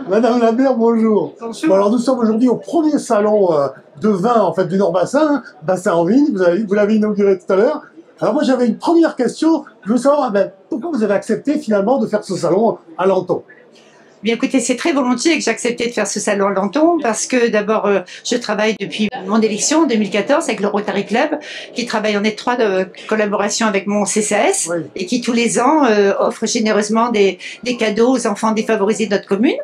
Madame la maire, bonjour. Bonjour. Bon, alors nous sommes aujourd'hui au premier salon de vin en fait du Nord-Bassin, Bassin en Vigne, vous l'avez inauguré tout à l'heure. Alors moi j'avais une première question, je veux savoir pourquoi vous avez accepté finalement de faire ce salon à Lanton? Bien écoutez, c'est très volontiers que j'ai accepté de faire ce salon à Lanton parce que d'abord, je travaille depuis mon élection en 2014 avec le Rotary Club qui travaille en étroite collaboration avec mon CCAS Oui. et qui tous les ans offre généreusement des cadeaux aux enfants défavorisés de notre commune.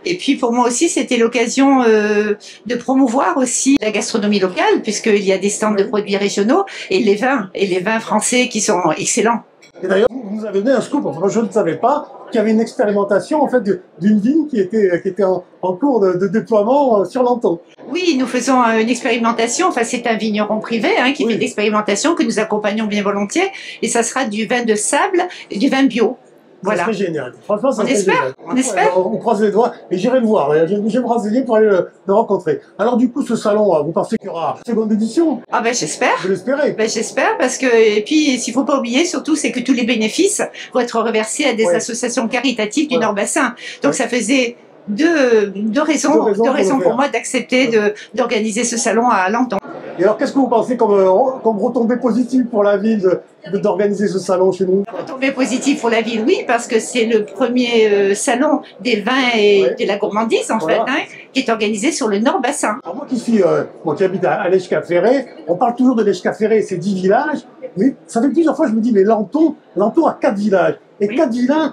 Et puis pour moi aussi, c'était l'occasion de promouvoir aussi la gastronomie locale puisqu'il y a des stands de produits régionaux et les vins français qui sont excellents. Et d'ailleurs, vous nous avez donné un scoop, enfin, je ne savais pas, qu'il y avait une expérimentation en fait d'une vigne qui était en cours de déploiement sur Lanton. Oui, nous faisons une expérimentation, enfin c'est un vigneron privé qui fait l'expérimentation que nous accompagnons bien volontiers et ça sera du vin de sable et du vin bio. Voilà. Ça serait génial. Franchement, ça On serait espère, génial. on espère. On croise les doigts et j'irai le voir. Je vais me renseigner pour aller le rencontrer. Alors du coup, ce salon, vous pensez qu'il y aura une seconde édition? Ah ben j'espère. Vous l'espérez? Ben j'espère parce que, et puis s'il faut pas oublier surtout, c'est que tous les bénéfices vont être reversés à des associations caritatives du Nord-Bassin. Donc ça faisait deux raisons pour moi d'accepter d'organiser ce salon à Lanton. Et alors, qu'est-ce que vous pensez comme retombée positive pour la ville d'organiser ce salon chez nous? Retombée positive pour la ville, oui, parce que c'est le premier salon des vins et de la gourmandise, en fait, qui est organisé sur le Nord-Bassin. Alors moi qui habite à l'Eschca-Ferré, on parle toujours de l'Eschca-Ferré, c'est 10 villages, mais ça fait plusieurs fois que je me dis, mais Lanton a 4 villages, et 4 villages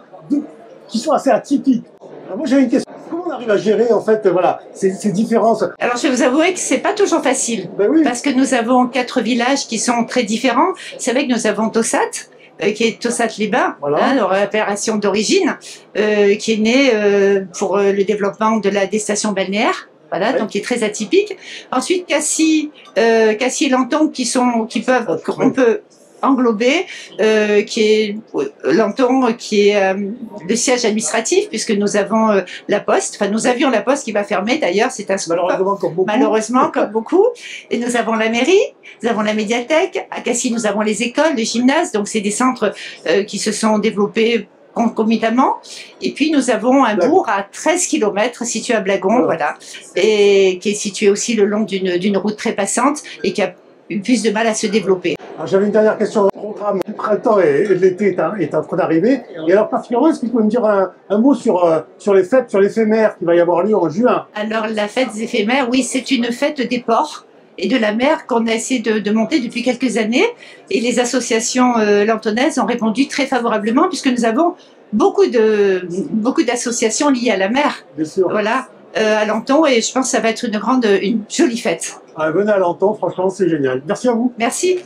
qui sont assez atypiques. Alors moi j'avais une question. Comment on arrive à gérer en fait ces différences? Alors je vais vous avouer que c'est pas toujours facile, parce que nous avons 4 villages qui sont très différents. C'est vrai que nous avons Tossat, qui est Tossat-les-Bains, leur appellation d'origine, qui est née pour le développement des stations balnéaires. Voilà, donc qui est très atypique. Ensuite, Cassis et Lanton qu'on peut englober, qui est Lanton, qui est le siège administratif, puisque nous avons la Poste. Enfin, nous avions la Poste qui va fermer d'ailleurs, c'est un scoop. Malheureusement, comme beaucoup. Et nous avons la mairie, nous avons la médiathèque. À Cassis, nous avons les écoles, le gymnase. Donc, c'est des centres qui se sont développés concomitamment. Et puis nous avons un bourg à 13 km situé à Blagon, voilà, et qui est situé aussi le long d'une route très passante et qui a eu plus de mal à se développer. J'avais une dernière question. Le programme du printemps et de l'été est en train d'arriver. Et alors particulièrement, est-ce que vous pouvez me dire un mot sur les fêtes, sur l'éphémère qui va y avoir lieu en juin? Alors la fête des éphémères, oui, c'est une fête des ports et de la mer qu'on a essayé de monter depuis quelques années. Et les associations lantonnaises ont répondu très favorablement puisque nous avons beaucoup d'associations liées à la mer. Bien sûr. Voilà, à Lanton, et je pense que ça va être une jolie fête. Venez à Lanton, franchement c'est génial. Merci à vous. Merci.